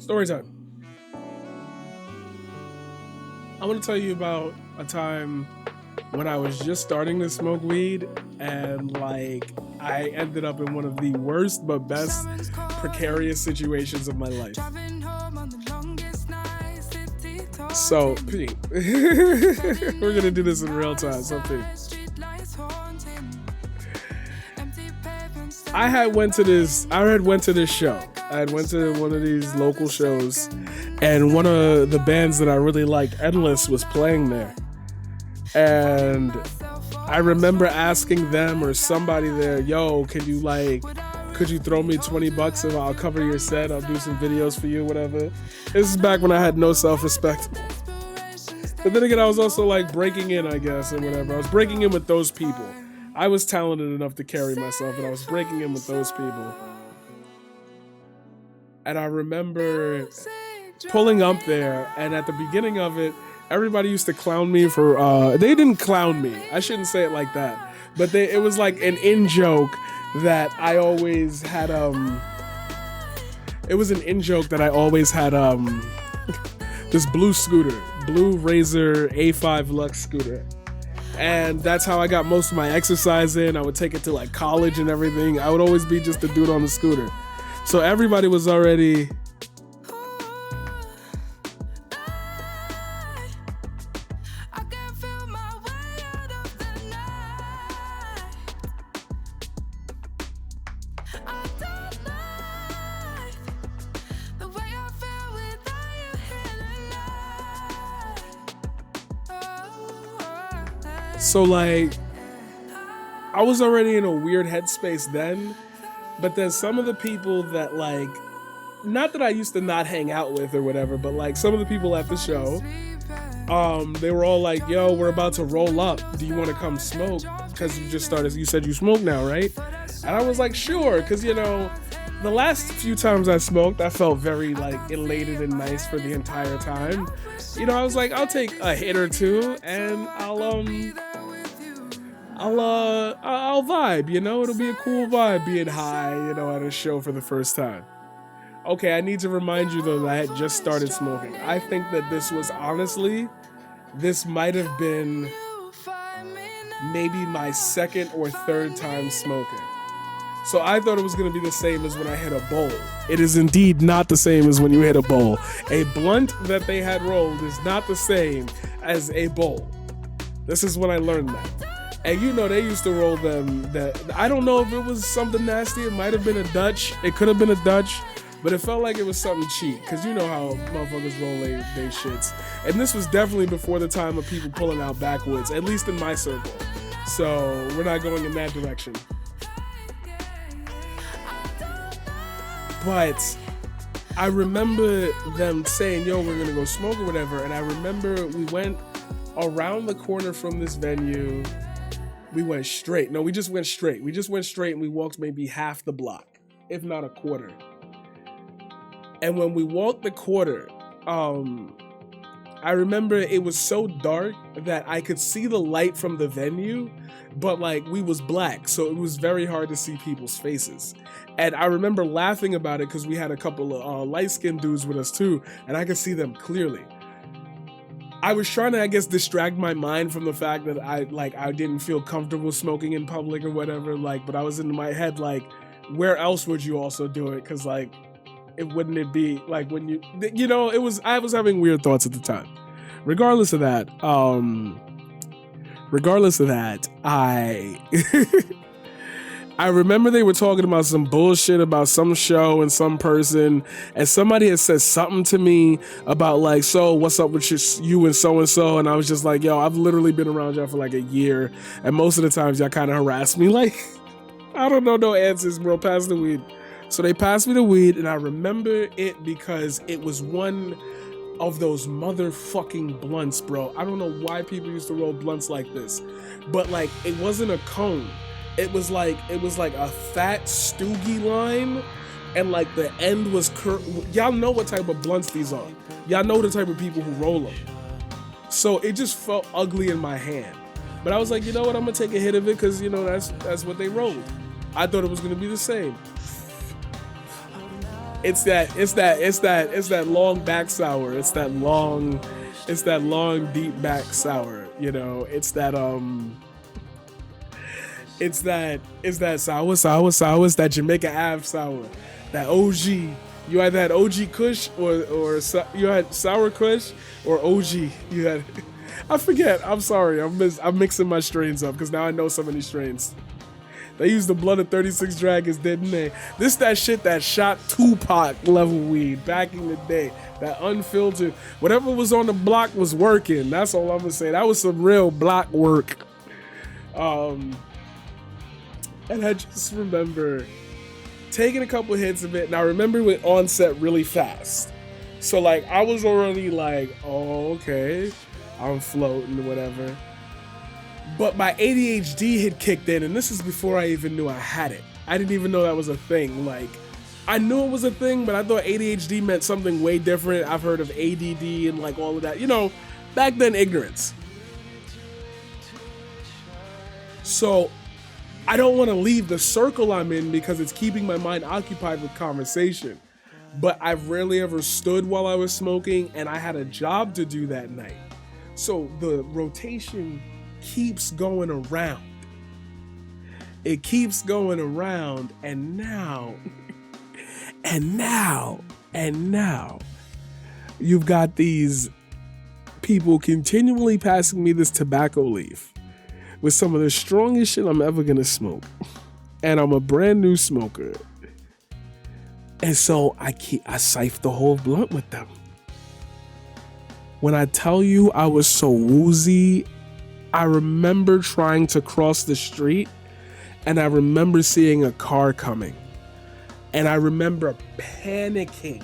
Story time. I want to tell you about a time when I was just starting to smoke weed and like I ended up in one of the worst but best precarious situations of my life. So, Pete, we're gonna do this in real time. So, Pete, I had went to this. I had went to this show. I had went to one of these local shows, and one of the bands that I really liked, Endless, was playing there. And I remember asking them or somebody there, "Yo, could you throw me $20 and I'll cover your set? I'll do some videos for you, whatever." This is back when I had no self-respect. But then again, I was also like breaking in, I guess, and whatever. I was breaking in with those people. I was talented enough to carry myself, and I was breaking in with those people. And I remember pulling up there, and at the beginning of it, everybody used to clown me for, they didn't clown me. I shouldn't say it like that. But it was like an in-joke that I always had, it was an in-joke that I always had, this blue Razor A5 Lux scooter. And that's how I got most of my exercise in. I would take it to like college and everything. I would always be just a dude on the scooter. So everybody was already... So like, I was already in a weird headspace then, but then some of the people that like, not that I used to not hang out with or whatever, but like some of the people at the show, they were all like, "Yo, we're about to roll up. Do you want to come smoke? Because you just started, you said you smoke now, right?" And I was like, "Sure," because you know, the last few times I smoked, I felt very like elated and nice for the entire time. You know, I was like, I'll take a hit or two and I'll vibe, you know? It'll be a cool vibe being high, you know, at a show for the first time. Okay, I need to remind you though that I had just started smoking. I think that this was honestly, this might have been maybe my second or third time smoking. So I thought it was going to be the same as when I hit a bowl. It is indeed not the same as when you hit a bowl. A blunt that they had rolled is not the same as a bowl. This is when I learned that. And you know, they used to roll them that, I don't know if it was something nasty. It might have been a Dutch. It could have been a Dutch, but it felt like it was something cheap. Cause you know how motherfuckers roll they shits. And this was definitely before the time of people pulling out backwoods, at least in my circle. So we're not going in that direction. But I remember them saying, "Yo, we're gonna go smoke or whatever." And I remember we went around the corner from this venue. We went straight. No, we just went straight. We just went straight and we walked maybe half the block, if not a quarter. And when we walked the quarter, I remember it was so dark that I could see the light from the venue, but like we was black, so it was very hard to see people's faces. And I remember laughing about it because we had a couple of light-skinned dudes with us too, and I could see them clearly. I was trying to, I guess, distract my mind from the fact that I didn't feel comfortable smoking in public or whatever, like, but I was in my head like, where else would you also do it? Because like, wouldn't it be like when you know, I was having weird thoughts at the time. Regardless of that, I remember they were talking about some bullshit about some show and some person, and somebody had said something to me about like, "So what's up with you and so, and I was just like, "Yo, I've literally been around y'all for like a year, and most of the times y'all kind of harass me." Like, I don't know no answers, bro. Pass the weed. So they passed me the weed, and I remember it because it was one of those motherfucking blunts, bro. I don't know why people used to roll blunts like this, but like it wasn't a cone. It was like a fat stoogie line, and like the end was y'all know what type of blunts these are. Y'all know the type of people who roll them. So it just felt ugly in my hand. But I was like, you know what? I'm gonna take a hit of it because you know that's what they rolled. I thought it was gonna be the same. It's that long back sour. It's that long deep back sour. You know, it's that sour. It's that Jamaica Ave sour. That OG. You either had OG Kush you had sour Kush or OG. You had I forget. I'm sorry. I'm mixing my strains up because now I know so many strains. They used the blood of 36 Dragons, didn't they? This that shit that shot Tupac level weed back in the day. That unfiltered. Whatever was on the block was working. That's all I'm gonna say. That was some real block work. And I just remember taking a couple hits of it, and I remember it would onset really fast. So like I was already like, oh, okay, I'm floating or whatever. But my ADHD had kicked in, and this is before I even knew I had it. I didn't even know that was a thing. Like, I knew it was a thing, but I thought ADHD meant something way different. I've heard of ADD and like all of that. You know, back then, ignorance. So I don't want to leave the circle I'm in because it's keeping my mind occupied with conversation. But I rarely ever stood while I was smoking, and I had a job to do that night. So the rotation keeps going around. It keeps going around, and now, you've got these people continually passing me this tobacco leaf with some of the strongest shit I'm ever gonna smoke. And I'm a brand new smoker. And so I siphed the whole blunt with them. When I tell you I was so woozy, I remember trying to cross the street, and I remember seeing a car coming. And I remember panicking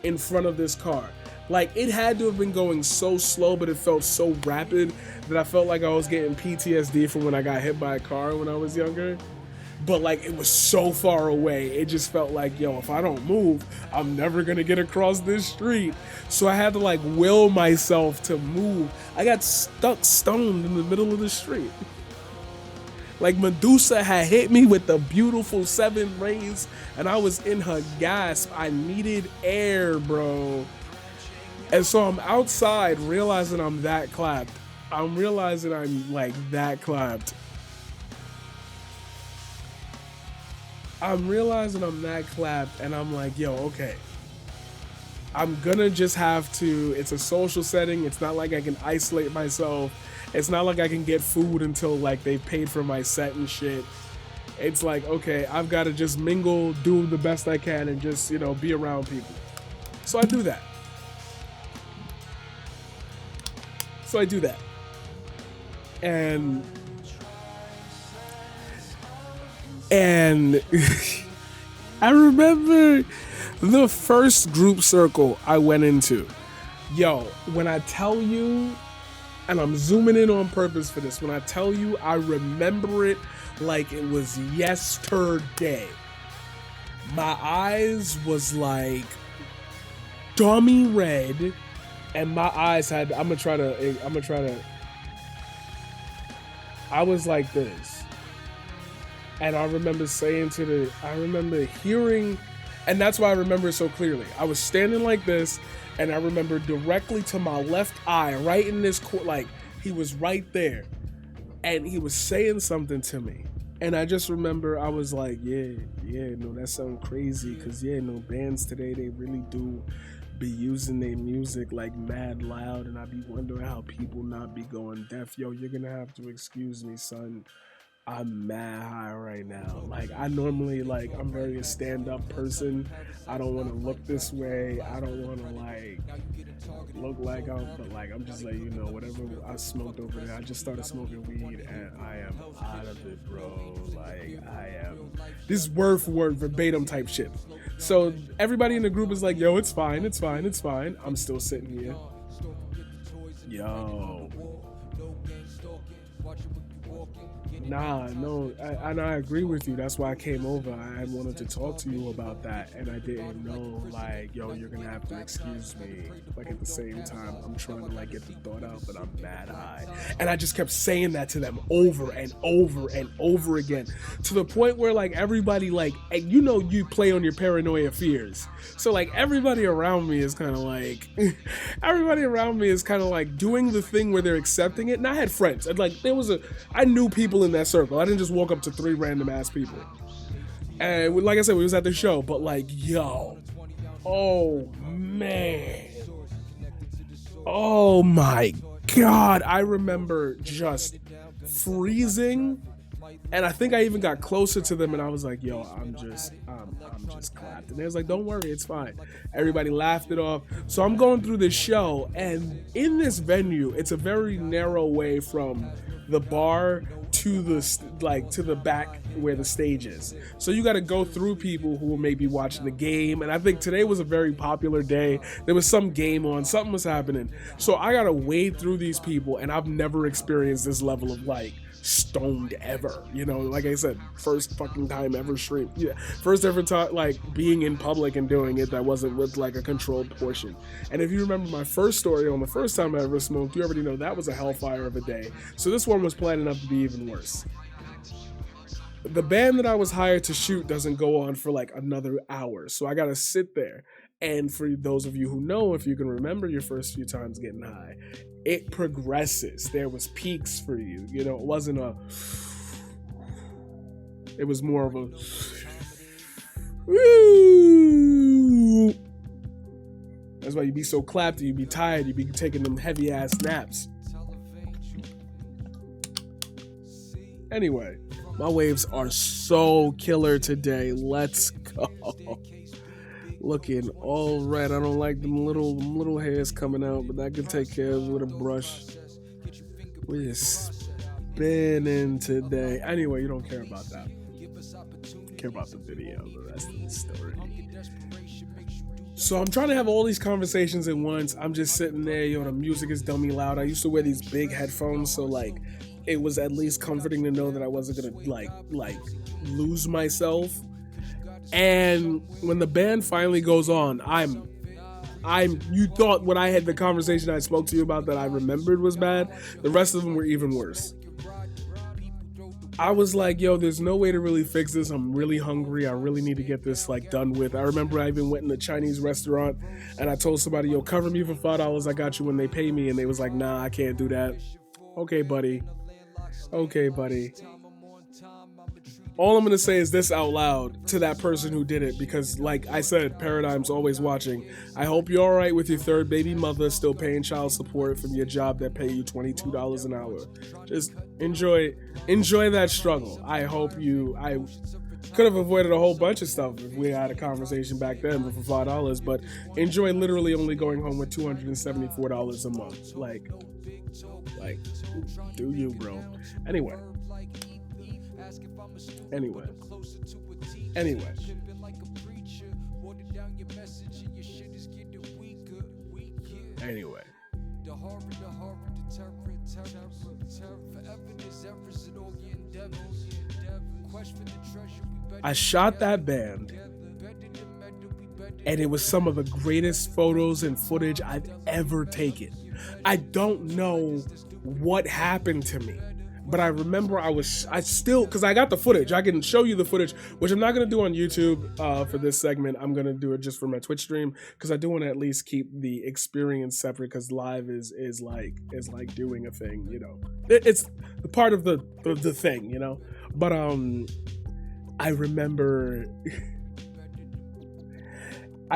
in front of this car. Like, it had to have been going so slow, but it felt so rapid that I felt like I was getting PTSD from when I got hit by a car when I was younger. But like, it was so far away. It just felt like, yo, if I don't move, I'm never gonna get across this street. So I had to like will myself to move. I got stuck stoned in the middle of the street. Like, Medusa had hit me with the beautiful 7 rays, and I was in her gasp. I needed air, bro. And so I'm outside realizing I'm that clapped. I'm realizing I'm like that clapped. And I'm like, yo, okay. I'm gonna just have to, it's a social setting. It's not like I can isolate myself. It's not like I can get food until like they've paid for my set and shit. It's like, okay, I've got to just mingle, do the best I can, and just, you know, be around people. So I do that. And I remember the first group circle I went into. Yo, when I tell you, and I'm zooming in on purpose for this, when I tell you I remember it like it was yesterday. My eyes was like dummy red, and my eyes had, I was like this. And I remember I remember hearing, and that's why I remember it so clearly. I was standing like this, and I remember directly to my left eye, right in this like, he was right there, and he was saying something to me. And I just remember I was like, yeah, no, that sounds crazy, because bands today, they really do be using their music like mad loud, and I be wondering how people not be going deaf. Yo, you're gonna have to excuse me, son. I'm mad high right now. Like, I normally, like, I'm very a stand-up person. I don't want to look this way. I don't want to, like, look like but, like, I'm just like, whatever I smoked over there. I just started smoking weed, and I am out of it, bro. Like, this is word for word, verbatim type shit. So everybody in the group is like, yo, it's fine. I'm still sitting here. Yo. Nah, no, I agree with you. That's why I came over. I wanted to talk to you about that, and I didn't know, like, yo, you're gonna have to excuse me. Like, at the same time, I'm trying to, like, get the thought out, but I'm mad high. And I just kept saying that to them over and over and over again, to the point where, like, everybody, like, and you know, you play on your paranoia fears. So, like, everybody around me is kind of like, everybody around me is kind of like doing the thing where they're accepting it. And I had friends, and, like, I knew people in that circle. I didn't just walk up to 3 random ass people. And like I said, we was at the show, but like, yo, oh man, oh my God, I remember just freezing. And I think I even got closer to them, and I was like, yo, I'm just clapped. And they was like, don't worry, it's fine. Everybody laughed it off. So I'm going through this show, and in this venue, it's a very narrow way from the bar to the back where the stage is. So you got to go through people who may be watching the game. And I think today was a very popular day. There was some game on, something was happening. So I got to wade through these people, and I've never experienced this level of like stoned ever, you know, like I said, first fucking time ever stream, yeah, first ever time like being in public and doing it that wasn't with like a controlled portion. And if you remember my first story on the first time I ever smoked, you already know that was a hellfire of a day. So this one was planning up to be even worse. The band that I was hired to shoot doesn't go on for like another hour, so I gotta sit there. And for those of you who know, if you can remember your first few times getting high, it progresses. There was peaks for you. You know, it wasn't it was more of a woo. That's why you be so clapped, you be tired, you be taking them heavy ass naps. Anyway, my waves are so killer today. Let's go. Looking all red. I don't like them little hairs coming out, but I can take care of it with a brush. We're spinning today. Anyway, you don't care about that. You care about the video, the rest of the story. So I'm trying to have all these conversations at once. I'm just sitting there, yo, the music is dummy loud. I used to wear these big headphones, so like it was at least comforting to know that I wasn't gonna like lose myself. And when the band finally goes on, you thought when I had the conversation I spoke to you about that I remembered was bad, the rest of them were even worse. I was like, yo, there's no way to really fix this. I'm really hungry. I really need to get this like done with. I remember I even went in a Chinese restaurant and I told somebody, yo, cover me for $5. I got you when they pay me. And they was like, nah, I can't do that. Okay, buddy. All I'm going to say is this out loud to that person who did it, because like I said, Paradigm's always watching. I hope you're all right with your third baby mother still paying child support from your job that pay you $22 an hour. Just enjoy that struggle. I could have avoided a whole bunch of stuff if we had a conversation back then for $5, but enjoy literally only going home with $274 a month. Like, do you, bro? Anyway. I shot that band, and it was some of the greatest photos and footage I've ever taken. I don't know what happened to me, but I remember because I got the footage. I can show you the footage, which I'm not going to do on YouTube for this segment. I'm going to do it just for my Twitch stream, because I do want to at least keep the experience separate, because live is like doing a thing, you know. It's the part of the thing, you know. But I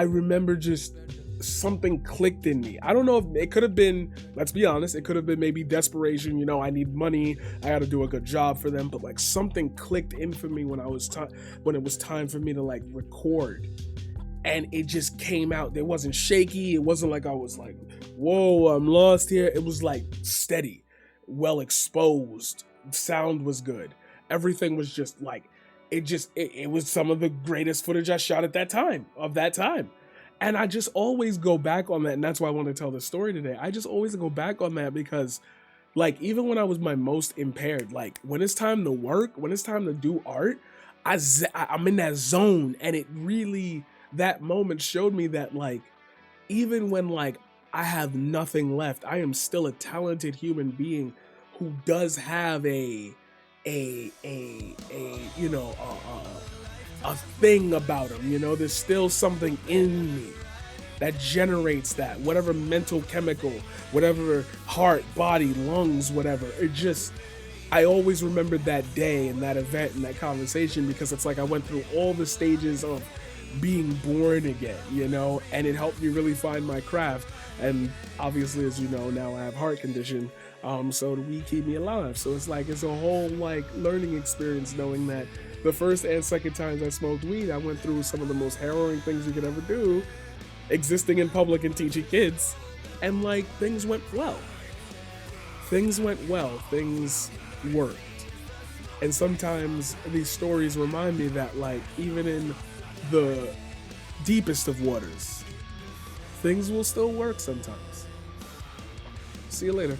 remember just something clicked in me. I don't know if it could have been, let's be honest, it could have been maybe desperation, you know, I need money, I got to do a good job for them, but like something clicked in for me when it was time for me to like record, and it just came out. It wasn't shaky. It wasn't like I was like, whoa, I'm lost here. It was like steady, well exposed. Sound was good. Everything was just like, it was some of the greatest footage I shot at that time. And I just always go back on that, and that's why I want to tell this story today. I just always go back on that because Like even when I was my most impaired, like when it's time to work, when it's time to do art, I'm in that zone, and it really, that moment showed me that like even when like I have nothing left, I am still a talented human being who does have you know a thing about him. You know, there's still something in me that generates that, whatever mental chemical, whatever heart, body, lungs, whatever. It just, I always remembered that day and that event and that conversation, because it's like I went through all the stages of being born again, you know, and it helped me really find my craft. And obviously, as you know, now I have heart condition, so the weed keep me alive. So it's like, it's a whole like learning experience, knowing that the first and second times I smoked weed, I went through some of the most harrowing things you could ever do, existing in public and teaching kids, and like things went well. Things went well, things worked. And sometimes these stories remind me that like even in the deepest of waters, things will still work sometimes. See you later.